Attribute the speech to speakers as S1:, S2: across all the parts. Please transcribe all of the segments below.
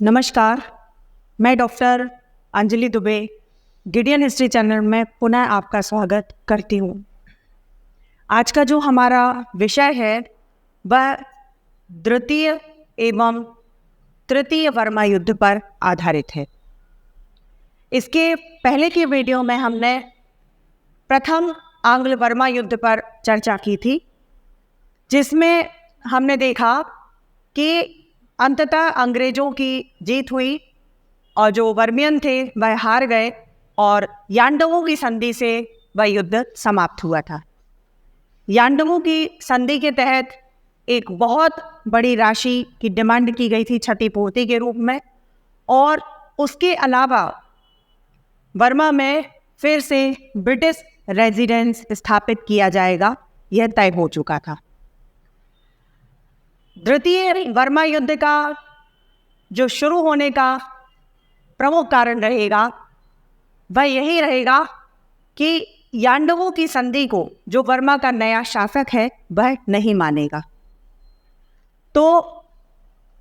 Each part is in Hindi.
S1: नमस्कार, मैं doctor Anjali Dubey Gideon history channel में पुनः आपका स्वागत करती हूँ। आज का जो हमारा विषय है वह द्वितीय एवं तृतीय वर्मा युद्ध पर आधारित है। इसके पहले की वीडियो में हमने प्रथम आंग्ल वर्मा युद्ध पर चर्चा की थी, जिसमें हमने देखा कि अंततः अंग्रेजों की जीत हुई और जो वर्मियन थे वह हार गए और यांडवों की संधि से वह युद्ध समाप्त हुआ था। यांडवों की संधि के तहत एक बहुत बड़ी राशि की डिमांड की गई थी क्षतिपूर्ति के रूप में, और उसके अलावा बर्मा में फिर से ब्रिटिश रेजिडेंस स्थापित किया जाएगा, यह तय हो चुका था। द्वितीय वर्मा युद्ध का जो शुरू होने का प्रमुख कारण रहेगा वह यही रहेगा कि यांडवों की संधि को जो बर्मा का नया शासक है वह नहीं मानेगा। तो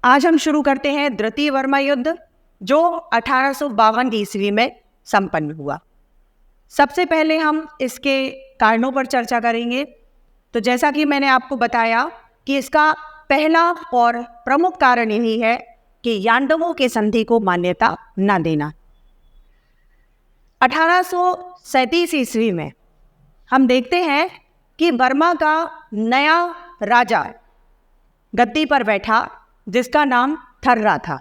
S1: आज हम शुरू करते हैं द्वितीय वर्मा युद्ध, जो 1852 ईस्वी में संपन्न हुआ। सबसे पहले हम इसके कारणों पर चर्चा करेंगे। तो जैसा कि मैंने आपको बताया कि इसका पहला और प्रमुख कारण यही है कि यांडवों के संधि को मान्यता न देना। 1837 ईस्वी में हम देखते हैं कि बर्मा का नया राजा गद्दी पर बैठा, जिसका नाम थर्रा था।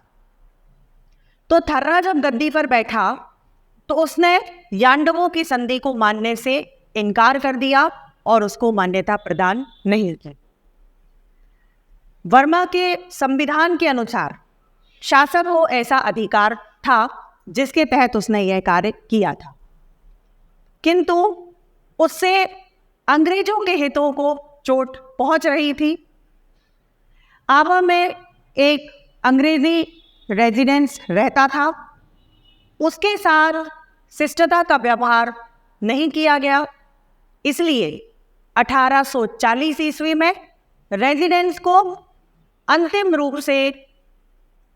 S1: तो थर्रा जब गद्दी पर बैठा तो उसने यांडवों की संधि को मानने से इनकार कर दिया और उसको मान्यता प्रदान नहीं की। बर्मा के संविधान के अनुसार शासक को ऐसा अधिकार था जिसके तहत उसने यह कार्य किया था, किंतु उससे अंग्रेजों के हितों को चोट पहुंच रही थी। आवा में एक अंग्रेजी रेजिडेंस रहता था, उसके साथ शिष्टता का व्यवहार नहीं किया गया, इसलिए 1840 ईस्वी में रेजिडेंस को अंतिम रूप से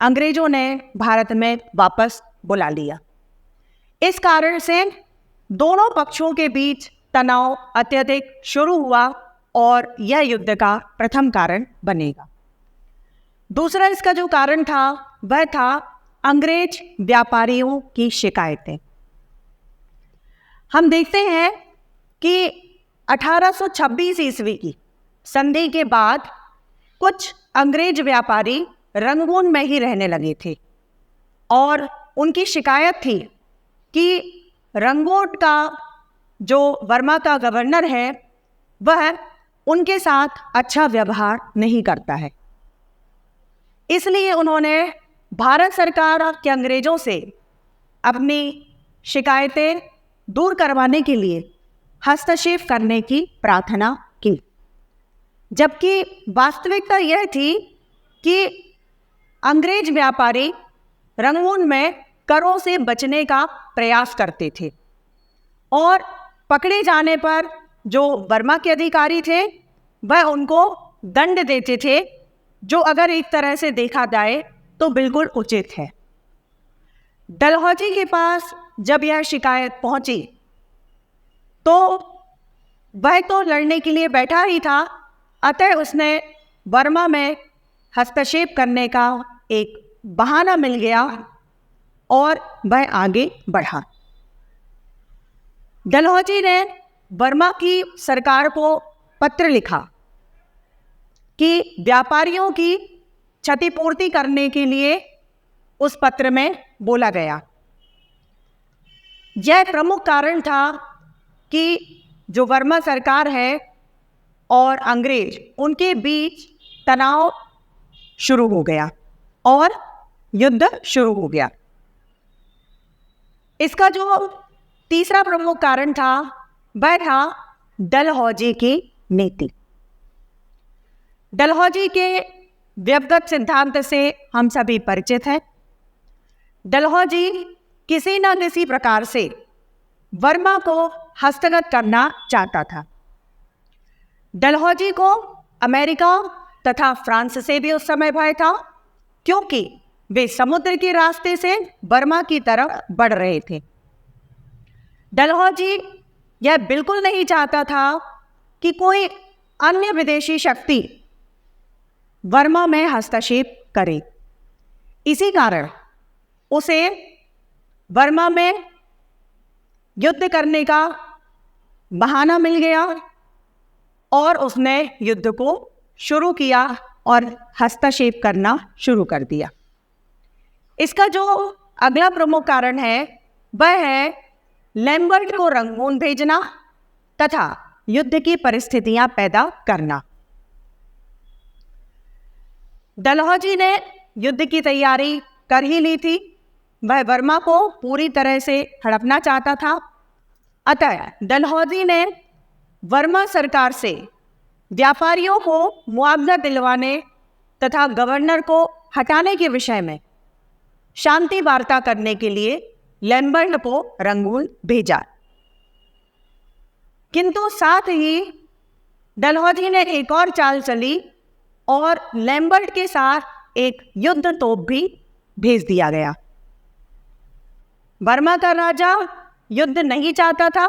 S1: अंग्रेजों ने भारत में वापस बुला लिया। इस कारण से दोनों पक्षों के बीच तनाव अत्यधिक शुरू हुआ और यह युद्ध का प्रथम कारण बनेगा। दूसरा इसका जो कारण था वह था अंग्रेज व्यापारियों की शिकायतें। हम देखते हैं कि 1826 ईस्वी की संधि के बाद कुछ अंग्रेज व्यापारी रंगून में ही रहने लगे थे और उनकी शिकायत थी कि रंगून का जो बर्मा का गवर्नर है वह उनके साथ अच्छा व्यवहार नहीं करता है। इसलिए उन्होंने भारत सरकार के अंग्रेजों से अपनी शिकायतें दूर करवाने के लिए हस्तक्षेप करने की प्रार्थना की, जबकि वास्तविकता यह थी कि अंग्रेज व्यापारी रंगून में करों से बचने का प्रयास करते थे और पकड़े जाने पर जो बर्मा के अधिकारी थे वह उनको दंड देते थे, जो अगर एक तरह से देखा जाए तो बिल्कुल उचित है। डलहौजी के पास जब यह शिकायत पहुंची तो वह तो लड़ने के लिए बैठा ही था, अतः उसने बर्मा में हस्तक्षेप करने का एक बहाना मिल गया और वह आगे बढ़ा। डलहौजी ने बर्मा की सरकार को पत्र लिखा कि व्यापारियों की क्षतिपूर्ति करने के लिए उस पत्र में बोला गया। यह प्रमुख कारण था कि जो बर्मा सरकार है और अंग्रेज, उनके बीच तनाव शुरू हो गया और युद्ध शुरू हो गया। इसका जो तीसरा प्रमुख कारण था वह था डलहौजी की नीति। डलहौजी के व्यक्तिगत सिद्धांत से हम सभी परिचित हैं। डलहौजी किसी न किसी प्रकार से बर्मा को हस्तगत करना चाहता था। डलहौजी को अमेरिका तथा फ्रांस से भी उस समय भय था, क्योंकि वे समुद्र के रास्ते से बर्मा की तरफ बढ़ रहे थे। डलहौजी यह बिल्कुल नहीं चाहता था कि कोई अन्य विदेशी शक्ति बर्मा में हस्तक्षेप करे। इसी कारण उसे बर्मा में युद्ध करने का बहाना मिल गया और उसने युद्ध को शुरू किया और हस्तक्षेप करना शुरू कर दिया। इसका जो अगला प्रमुख कारण है वह है लैम्बर्ट को रंगून भेजना तथा युद्ध की परिस्थितियां पैदा करना। डलहौजी ने युद्ध की तैयारी कर ही ली थी। वह बर्मा को पूरी तरह से हड़पना चाहता था। अतः डलहौजी ने बर्मा सरकार से व्यापारियों को मुआवजा दिलवाने तथा गवर्नर को हटाने के विषय में शांति वार्ता करने के लिए लैम्बर्ट को रंगून भेजा। किंतु साथ ही डलहौजी ने एक और चाल चली और लैम्बर्ट के साथ एक युद्ध तोप भी भेज दिया गया। बर्मा का राजा युद्ध नहीं चाहता था,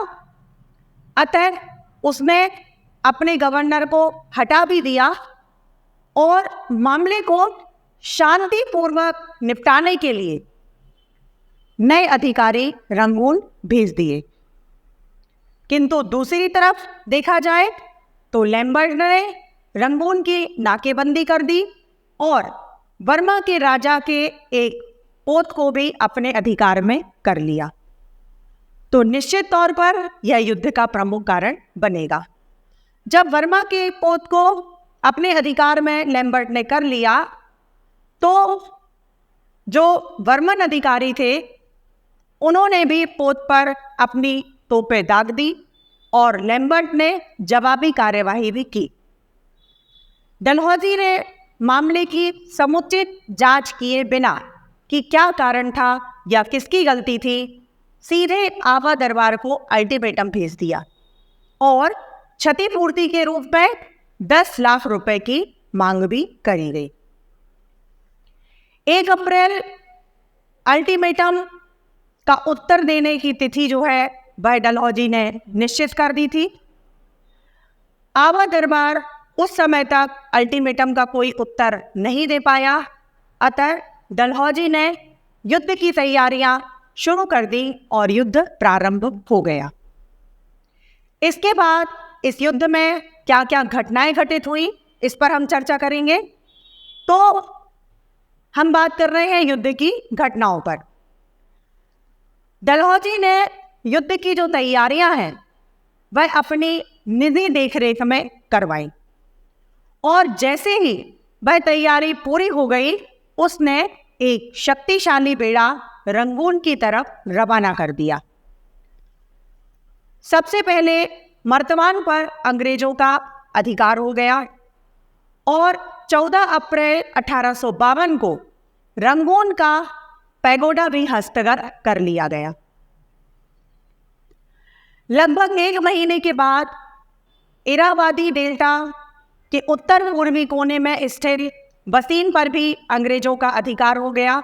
S1: अतः उसने अपने गवर्नर को हटा भी दिया और मामले को शांतिपूर्वक निपटाने के लिए नए अधिकारी रंगून भेज दिए। किंतु दूसरी तरफ देखा जाए तो लैम्बर्ट ने रंगून की नाकेबंदी कर दी और बर्मा के राजा के एक पोत को भी अपने अधिकार में कर लिया। तो निश्चित तौर पर यह युद्ध का प्रमुख कारण बनेगा। जब बर्मा के पोत को अपने अधिकार में लैम्बर्ट ने कर लिया तो जो बर्मन अधिकारी थे उन्होंने भी पोत पर अपनी तोपें दाग दी और लैम्बर्ट ने जवाबी कार्यवाही भी की। डलहौजी ने मामले की समुचित जांच किए बिना कि क्या कारण था या किसकी गलती थी, सीधे आवा दरबार को अल्टीमेटम भेज दिया और क्षतिपूर्ति के रूप में 10 लाख रुपए की मांग भी करी गई। 1 अप्रैल अल्टीमेटम का उत्तर देने की तिथि जो है वह डलहौजी ने निश्चित कर दी थी। आवा दरबार उस समय तक अल्टीमेटम का कोई उत्तर नहीं दे पाया, अतः डलहौजी ने युद्ध की तैयारियां शुरू कर दी और युद्ध प्रारंभ हो गया। इसके बाद इस युद्ध में क्या क्या घटनाएं घटित हुई इस पर हम चर्चा करेंगे। तो हम बात कर रहे हैं युद्ध की घटनाओं पर। डलहौजी ने युद्ध की जो तैयारियां हैं वह अपनी निजी देखरेख में करवाई और जैसे ही वह तैयारी पूरी हो गई उसने एक शक्तिशाली बेड़ा रंगून की तरफ रवाना कर दिया। सबसे पहले मर्तवान पर अंग्रेजों का अधिकार हो गया और 14 अप्रैल 1852 को रंगून का पैगोडा भी हस्तगत कर लिया गया। लगभग 1 महीने के बाद इरावादी डेल्टा के उत्तर पूर्वी कोने में स्थित बसीन पर भी अंग्रेजों का अधिकार हो गया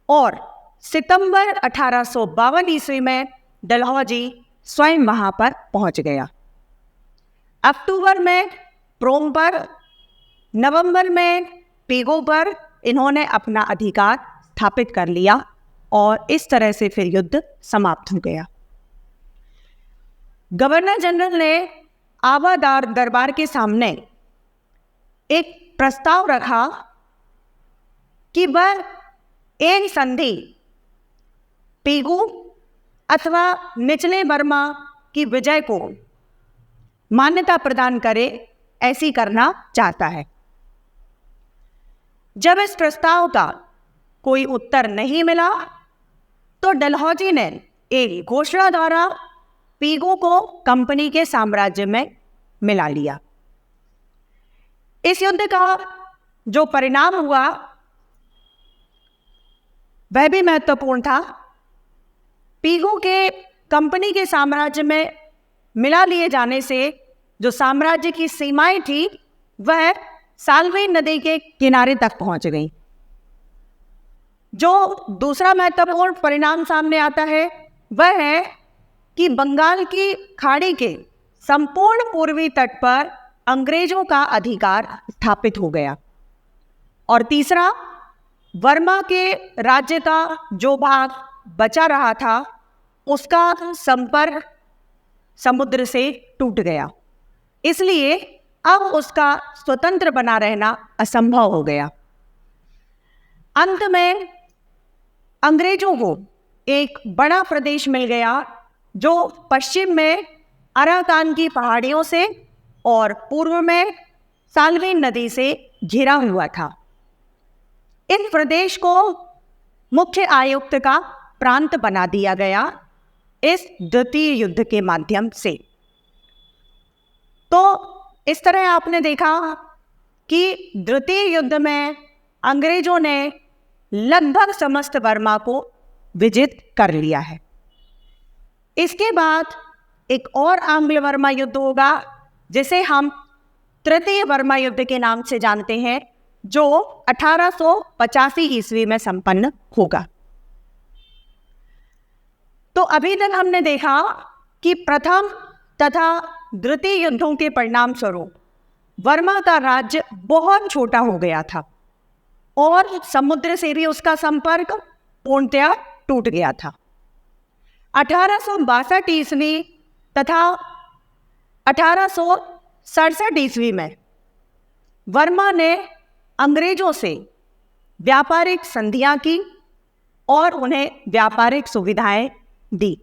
S1: और सितंबर 1852 ईस्वी में डलहौजी स्वयं वहां पर पहुंच गया। अक्टूबर में प्रोम पर, नवंबर में पेगो पर इन्होंने अपना अधिकार स्थापित कर लिया और इस तरह से फिर युद्ध समाप्त हो गया। गवर्नर जनरल ने आवा दरबार के सामने एक प्रस्ताव रखा कि वह एक संधि पेगु अथवा निचले बर्मा की विजय को मान्यता प्रदान करे, ऐसी करना चाहता है। जब इस प्रस्ताव का कोई उत्तर नहीं मिला तो डलहौजी ने एक घोषणा द्वारा पेगु को कंपनी के साम्राज्य में मिला लिया। इस युद्ध का जो परिणाम हुआ वह भी महत्वपूर्ण था। पेगु के कंपनी के साम्राज्य में मिला लिए जाने से जो साम्राज्य की सीमाएं थी वह साल्वेन नदी के किनारे तक पहुंच गई। जो दूसरा महत्वपूर्ण परिणाम सामने आता है वह है कि बंगाल की खाड़ी के संपूर्ण पूर्वी तट पर अंग्रेजों का अधिकार स्थापित हो गया। और तीसरा, बर्मा के राज्य का जो भाग बचा रहा था उसका संपर्क समुद्र से टूट गया, इसलिए अब उसका स्वतंत्र बना रहना असंभव हो गया। अंत में अंग्रेजों को एक बड़ा प्रदेश मिल गया जो पश्चिम में अराकान की पहाड़ियों से और पूर्व में साल्वेन नदी से घिरा हुआ था। इस प्रदेश को मुख्य आयुक्त का प्रांत बना दिया गया इस द्वितीय युद्ध के माध्यम से। तो इस तरह आपने देखा कि द्वितीय युद्ध में अंग्रेजों ने लगभग समस्त बर्मा को विजित कर लिया है। इसके बाद एक और आंग्ल बर्मा युद्ध होगा जिसे हम तृतीय बर्मा युद्ध के नाम से जानते हैं, जो 1885 ईस्वी में संपन्न होगा। तो अभी तक हमने देखा कि प्रथम तथा द्वितीय युद्धों के परिणाम स्वरूप बर्मा का राज्य बहुत छोटा हो गया था और समुद्र से भी उसका संपर्क पूर्णतया टूट गया था। 1862 ईस्वी तथा 1867 ईस्वी में बर्मा ने अंग्रेजों से व्यापारिक संधियां की और उन्हें व्यापारिक सुविधाएं दी।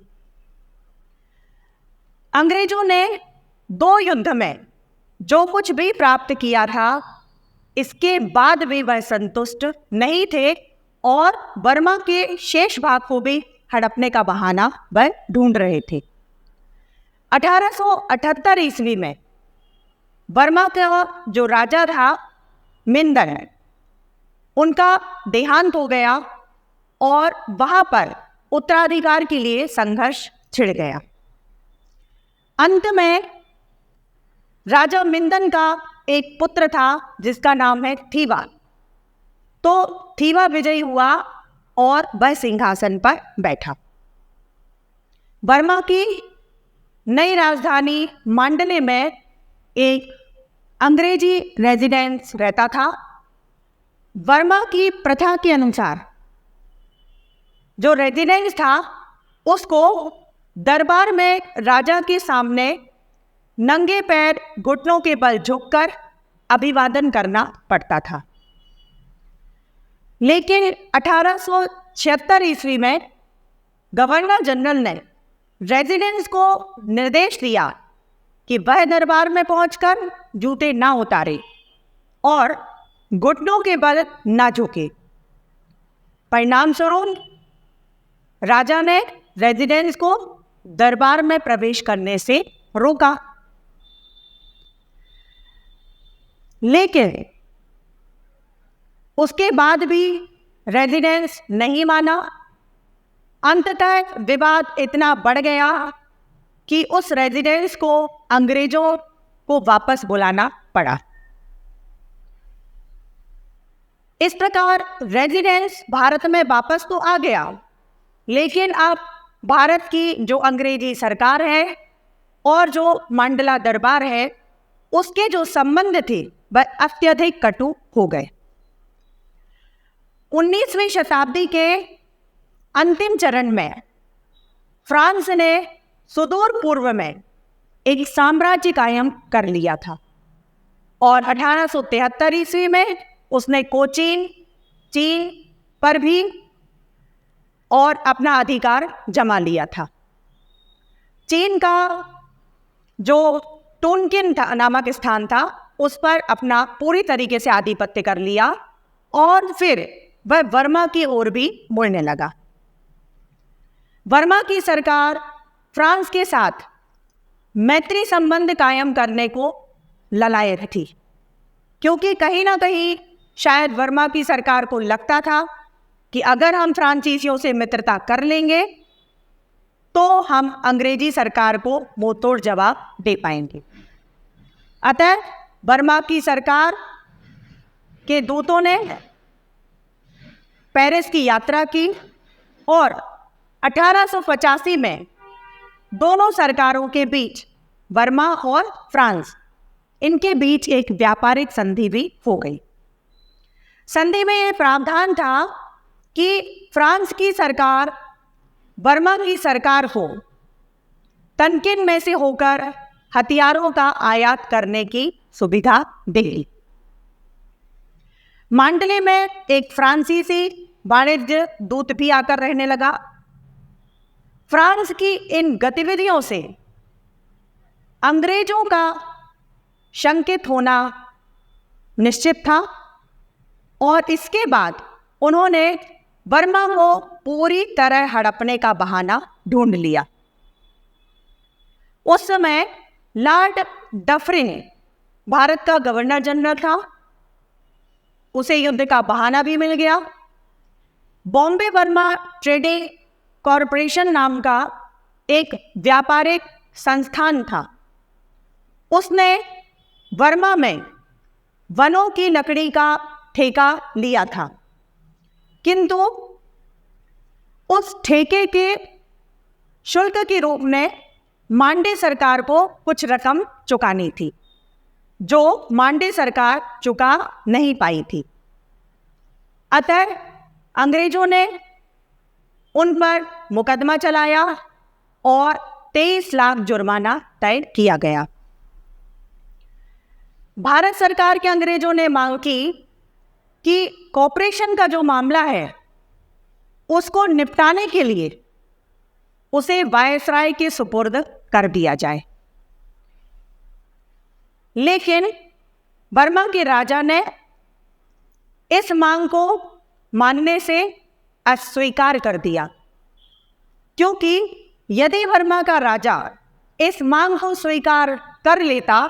S1: अंग्रेजों ने 2 युद्ध में जो कुछ भी प्राप्त किया था, इसके बाद भी वह संतुष्ट नहीं थे और बर्मा के शेष भाग को भी हड़पने का बहाना वह ढूंढ रहे थे। 1878 ईस्वी में बर्मा का जो राजा था मिंदन, उनका देहांत हो गया और वहां पर उत्तराधिकार के लिए संघर्ष छिड़ गया। अंत में राजा मिंदन का एक पुत्र था जिसका नाम है थीवा। तो थीवा विजयी हुआ और वह सिंहासन पर बैठा। बर्मा की नई राजधानी मांडले में एक अंग्रेजी रेजिडेंस रहता था। बर्मा की प्रथा के अनुसार जो रेजिडेंस था उसको दरबार में राजा के सामने नंगे पैर घुटनों के बल झुककर अभिवादन करना पड़ता था। लेकिन 1876 ईस्वी में गवर्नर जनरल ने रेजिडेंस को निर्देश दिया कि वह दरबार में पहुंचकर जूते ना उतारे और घुटनों के बल ना झुके। परिणाम स्वरूप राजा ने रेजिडेंस को दरबार में प्रवेश करने से रोका। लेकिन उसके बाद भी रेजिडेंस नहीं माना। अंततः विवाद इतना बढ़ गया कि उस रेजिडेंस को अंग्रेजों को वापस बुलाना पड़ा। इस प्रकार रेजिडेंस भारत में वापस तो आ गया, लेकिन अब भारत की जो अंग्रेजी सरकार है और जो मांडला दरबार है उसके जो संबंध थे वह अत्यधिक कटु हो गए। 19वीं शताब्दी के अंतिम चरण में फ्रांस ने सुदूर पूर्व में एक साम्राज्य कायम कर लिया था और 1873 ईस्वी में उसने कोचीन, चीन पर भी और अपना अधिकार जमा लिया था। चीन का जो टूनकिन नामक स्थान था उस पर अपना पूरी तरीके से आधिपत्य कर लिया और फिर वह बर्मा की ओर भी मुड़ने लगा। बर्मा की सरकार फ्रांस के साथ मैत्री संबंध कायम करने को ललायत थी, क्योंकि कहीं ना कहीं शायद बर्मा की सरकार को लगता था कि अगर हम फ्रांसीसियों से मित्रता कर लेंगे तो हम अंग्रेजी सरकार को मुंहतोड़ जवाब दे पाएंगे। अतः बर्मा की सरकार के दूतों ने पेरिस की यात्रा की और 1885 में दोनों सरकारों के बीच, बर्मा और फ्रांस, इनके बीच एक व्यापारिक संधि भी हो गई। संधि में यह प्रावधान था कि फ्रांस की सरकार बर्मा की सरकार को तनकिन में से होकर हथियारों का आयात करने की सुविधा देगी। मांडले में एक फ्रांसीसी वाणिज्य दूत भी आकर रहने लगा। फ्रांस की इन गतिविधियों से अंग्रेजों का शंकित होना निश्चित था और इसके बाद उन्होंने बर्मा को पूरी तरह हड़पने का बहाना ढूंढ लिया। उस समय लॉर्ड डफरिन भारत का गवर्नर जनरल था, उसे युद्ध का बहाना भी मिल गया। बॉम्बे बर्मा ट्रेडिंग कॉरपोरेशन नाम का एक व्यापारिक संस्थान था, उसने बर्मा में वनों की लकड़ी का ठेका लिया था, किंतु उस ठेके के शुल्क के रूप में मांडे सरकार को कुछ रकम चुकानी थी, जो मांडे सरकार चुका नहीं पाई थी। अतः अंग्रेजों ने उन पर मुकदमा चलाया और 23 लाख जुर्माना तय किया गया। भारत सरकार के अंग्रेजों ने मांग की कि कॉरपोरेशन का जो मामला है उसको निपटाने के लिए उसे वायसराय के सुपुर्द कर दिया जाए, लेकिन बर्मा के राजा ने इस मांग को मानने से अस्वीकार कर दिया, क्योंकि यदि बर्मा का राजा इस मांग को स्वीकार कर लेता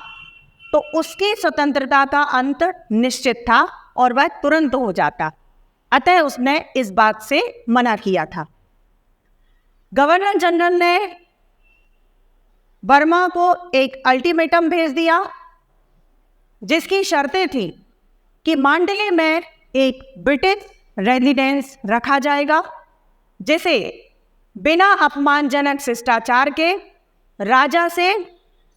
S1: तो उसकी स्वतंत्रता का अंत निश्चित था और वह तुरंत हो जाता। अतः उसने इस बात से मना किया था। गवर्नर जनरल ने बर्मा को एक अल्टीमेटम भेज दिया, जिसकी शर्तें थी कि मांडले में एक ब्रिटिश रेजिडेंस रखा जाएगा, जिसे बिना अपमानजनक शिष्टाचार के राजा से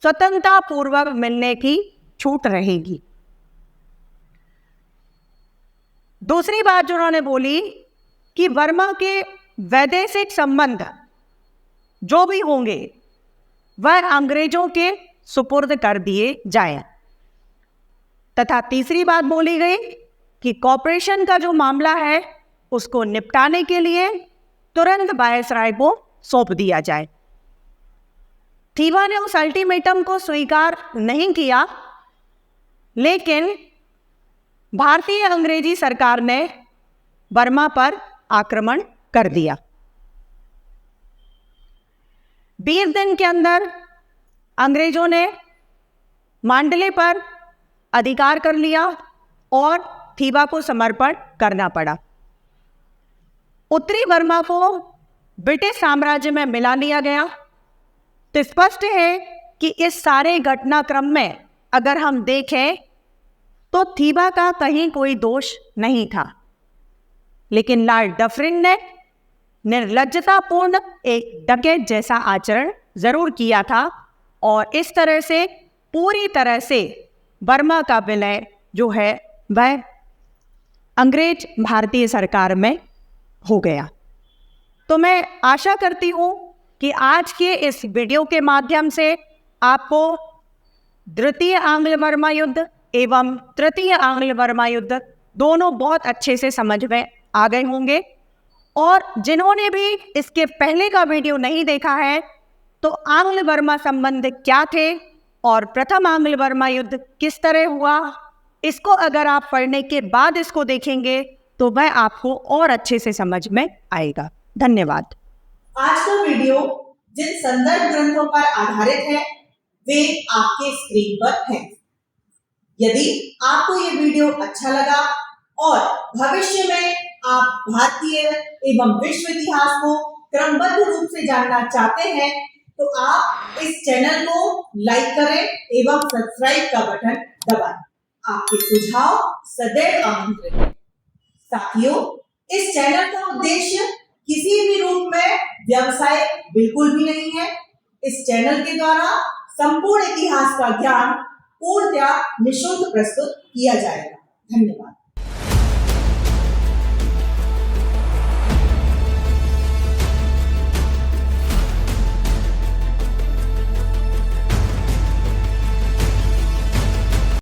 S1: स्वतंत्रता पूर्वक मिलने की छूट रहेगी। दूसरी बात जो उन्होंने बोली कि बर्मा के वैदेशिक संबंध जो भी होंगे वह अंग्रेजों के सुपुर्द कर दिए जाएं, तथा तीसरी बात बोली गई कि कॉरपोरेशन का जो मामला है उसको निपटाने के लिए तुरंत वायसराय को सौंप दिया जाए। थीबा ने उस अल्टीमेटम को स्वीकार नहीं किया, लेकिन भारतीय अंग्रेजी सरकार ने बर्मा पर आक्रमण कर दिया। 20 दिन के अंदर अंग्रेजों ने मांडले पर अधिकार कर लिया और थीबा को समर्पण करना पड़ा। उत्तरी बर्मा को ब्रिटिश साम्राज्य में मिला लिया गया। तो स्पष्ट है कि इस सारे घटनाक्रम में अगर हम देखें तो थीबा का कहीं कोई दोष नहीं था, लेकिन लॉर्ड डफरिन ने निर्लज्जतापूर्ण एक डकैत जैसा आचरण जरूर किया था और इस तरह से पूरी तरह से बर्मा का विलय जो है वह अंग्रेज भारतीय सरकार में हो गया। तो मैं आशा करती हूँ कि आज के इस वीडियो के माध्यम से आपको द्वितीय आंग्ल बर्मा युद्ध एवं तृतीय आंग्ल बर्मा युद्ध दोनों बहुत अच्छे से समझ में आ गए होंगे, और जिन्होंने भी इसके पहले का वीडियो नहीं देखा है तो आंग्ल बर्मा संबंध क्या थे और प्रथम आंग्ल बर्मा युद्ध किस तरह हुआ, इसको अगर आप पढ़ने के बाद इसको देखेंगे तो वह आपको और अच्छे से समझ में आएगा। धन्यवाद।
S2: आज का वीडियो जिन संदर्भ ग्रंथों पर आधारित है वे आपके स्क्रीन पर हैं। यदि आपको ये वीडियो अच्छा लगा और भविष्य में आप भारतीय एवं विश्व इतिहास को क्रमबद्ध रूप से जानना चाहते हैं तो आप इस चैनल को लाइक करें एवं सब्सक्राइब का बटन दबाएं। आपके सुझाव सदैव आमंत्रित हैं। साथियों, इस चैनल का उद्देश्य किसी भी रूप में व्यवसाय बिल्कुल भी नहीं है। इस चैनल के द्वारा संपूर्ण इतिहास का ज्ञान पूर्णतः निःशुल्क प्रस्तुत किया जाएगा। धन्यवाद।